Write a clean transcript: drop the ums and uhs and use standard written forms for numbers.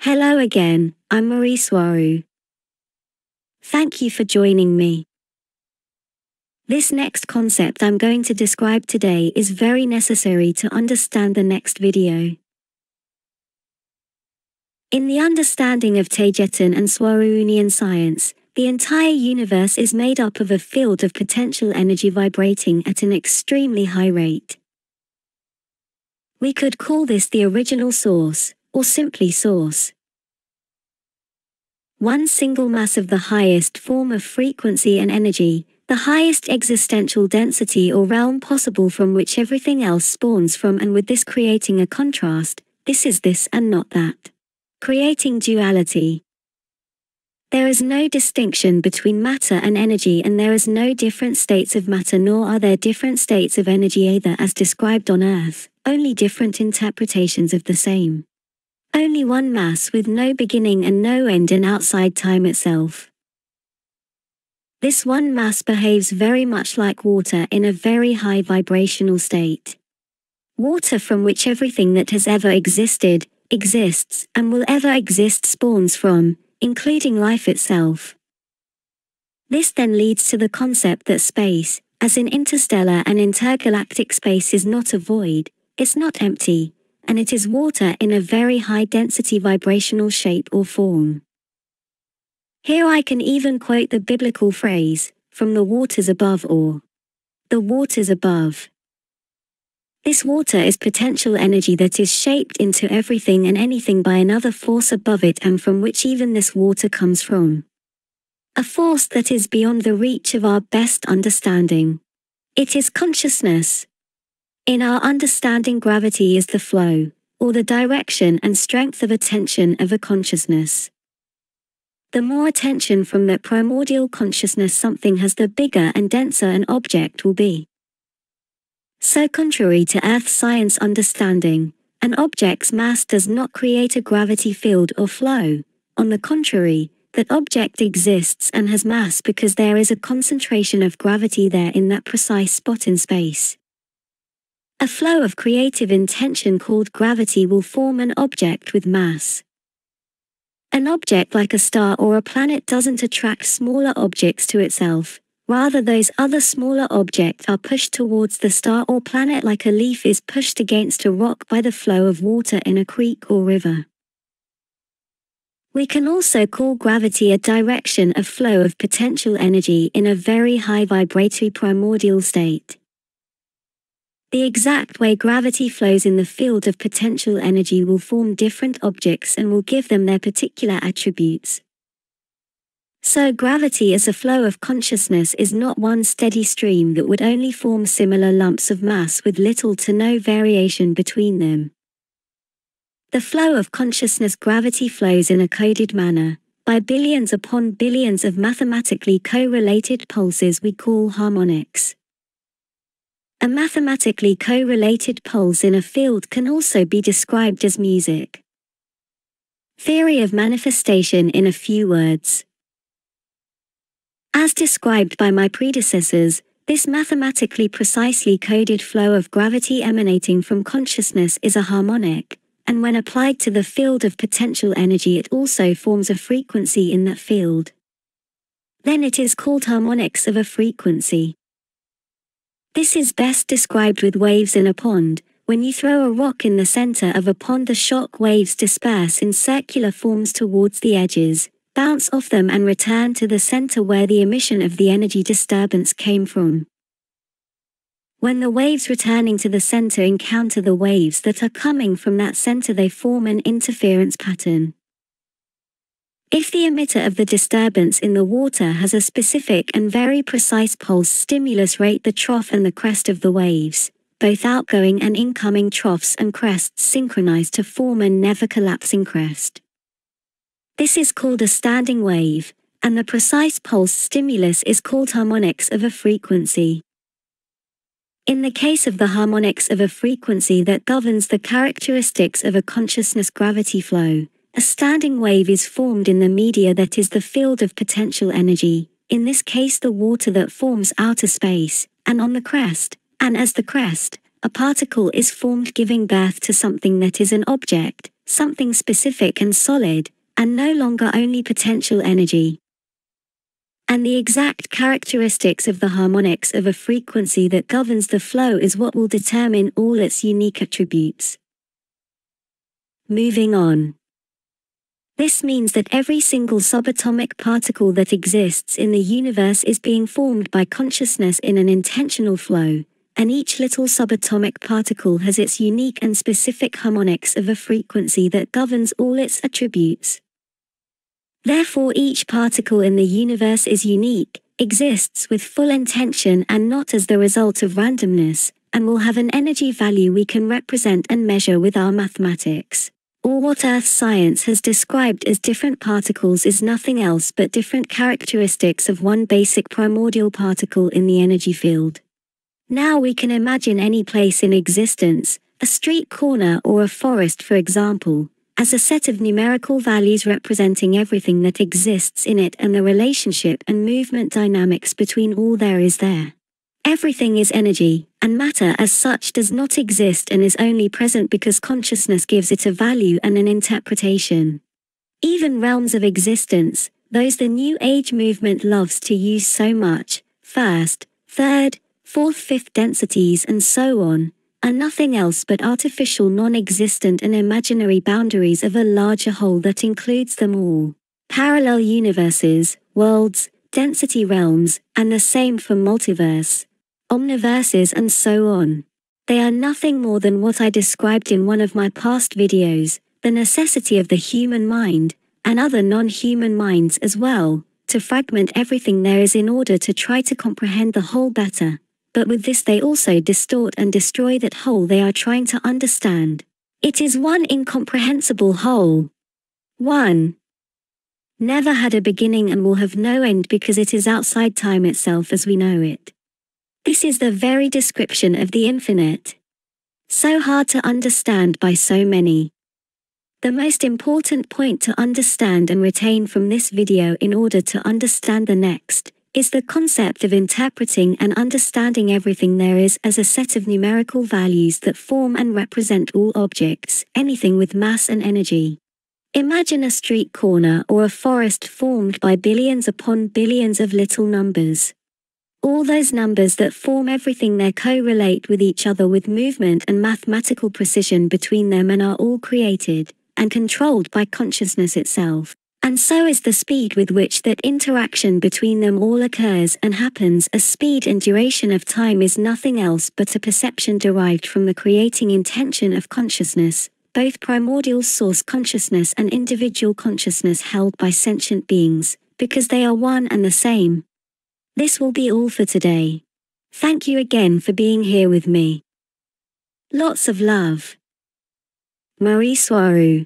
Hello again, I'm Swaruu. Thank you for joining me. This next concept I'm going to describe today is very necessary to understand the next video. In the understanding of Tagetan and Swaruunian science, the entire universe is made up of a field of potential energy vibrating at an extremely high rate. We could call this the original source, or simply source. One single mass of the highest form of frequency and energy, the highest existential density or realm possible from which everything else spawns from, and with this creating a contrast, this is this and not that. Creating duality. There is no distinction between matter and energy, and there is no different states of matter, nor are there different states of energy either, as described on Earth, only different interpretations of the same. Only one mass with no beginning and no end and outside time itself. This one mass behaves very much like water in a very high vibrational state. Water from which everything that has ever existed, exists, and will ever exist spawns from, including life itself. This then leads to the concept that space, as in interstellar and intergalactic space, is not a void, it's not empty, and it is water in a very high density vibrational shape or form. Here I can even quote the biblical phrase, from the waters above, or the waters above. This water is potential energy that is shaped into everything and anything by another force above it, and from which even this water comes from. A force that is beyond the reach of our best understanding. It is consciousness. In our understanding, gravity is the flow, or the direction and strength of attention of a consciousness. The more attention from that primordial consciousness something has, the bigger and denser an object will be. So contrary to Earth science understanding, an object's mass does not create a gravity field or flow. On the contrary, that object exists and has mass because there is a concentration of gravity there in that precise spot in space. A flow of creative intention called gravity will form an object with mass. An object like a star or a planet doesn't attract smaller objects to itself, rather those other smaller objects are pushed towards the star or planet, like a leaf is pushed against a rock by the flow of water in a creek or river. We can also call gravity a direction of flow of potential energy in a very high vibratory primordial state. The exact way gravity flows in the field of potential energy will form different objects and will give them their particular attributes. So gravity as a flow of consciousness is not one steady stream that would only form similar lumps of mass with little to no variation between them. The flow of consciousness, gravity flows in a coded manner, by billions upon billions of mathematically co-related pulses we call harmonics. A mathematically co-related pulse in a field can also be described as music. Theory of manifestation in a few words. As described by my predecessors, this mathematically precisely coded flow of gravity emanating from consciousness is a harmonic, and when applied to the field of potential energy it also forms a frequency in that field. Then it is called harmonics of a frequency. This is best described with waves in a pond. When you throw a rock in the center of a pond, the shock waves disperse in circular forms towards the edges, bounce off them and return to the center where the emission of the energy disturbance came from. When the waves returning to the center encounter the waves that are coming from that center, they form an interference pattern. If the emitter of the disturbance in the water has a specific and very precise pulse stimulus rate, the trough and the crest of the waves, both outgoing and incoming troughs and crests synchronize to form a never collapsing crest. This is called a standing wave, and the precise pulse stimulus is called harmonics of a frequency. In the case of the harmonics of a frequency that governs the characteristics of a consciousness gravity flow, a standing wave is formed in the media that is the field of potential energy, in this case the water that forms outer space, and on the crest, and as the crest, a particle is formed giving birth to something that is an object, something specific and solid, and no longer only potential energy. And the exact characteristics of the harmonics of a frequency that governs the flow is what will determine all its unique attributes. Moving on. This means that every single subatomic particle that exists in the universe is being formed by consciousness in an intentional flow, and each little subatomic particle has its unique and specific harmonics of a frequency that governs all its attributes. Therefore, each particle in the universe is unique, exists with full intention and not as the result of randomness, and will have an energy value we can represent and measure with our mathematics. Or what Earth science has described as different particles is nothing else but different characteristics of one basic primordial particle in the energy field. Now we can imagine any place in existence, a street corner or a forest for example, as a set of numerical values representing everything that exists in it and the relationship and movement dynamics between all there is there. Everything is energy, and matter as such does not exist and is only present because consciousness gives it a value and an interpretation. Even realms of existence, those the New Age movement loves to use so much, first, third, fourth, fifth densities and so on, are nothing else but artificial non-existent and imaginary boundaries of a larger whole that includes them all. Parallel universes, worlds, density realms, and the same for multiverse, omniverses and so on. They are nothing more than what I described in one of my past videos, the necessity of the human mind, and other non-human minds as well, to fragment everything there is in order to try to comprehend the whole better. But with this they also distort and destroy that whole they are trying to understand. It is one incomprehensible whole. 1. Never had a beginning and will have no end because it is outside time itself as we know it. This is the very description of the infinite. So hard to understand by so many. The most important point to understand and retain from this video in order to understand the next, is the concept of interpreting and understanding everything there is as a set of numerical values that form and represent all objects, anything with mass and energy. Imagine a street corner or a forest formed by billions upon billions of little numbers. All those numbers that form everything there correlate with each other with movement and mathematical precision between them and are all created and controlled by consciousness itself. And so is the speed with which that interaction between them all occurs and happens. A speed and duration of time is nothing else but a perception derived from the creating intention of consciousness, both primordial source consciousness and individual consciousness held by sentient beings, because they are one and the same. This will be all for today. Thank you again for being here with me. Lots of love. Swaruu.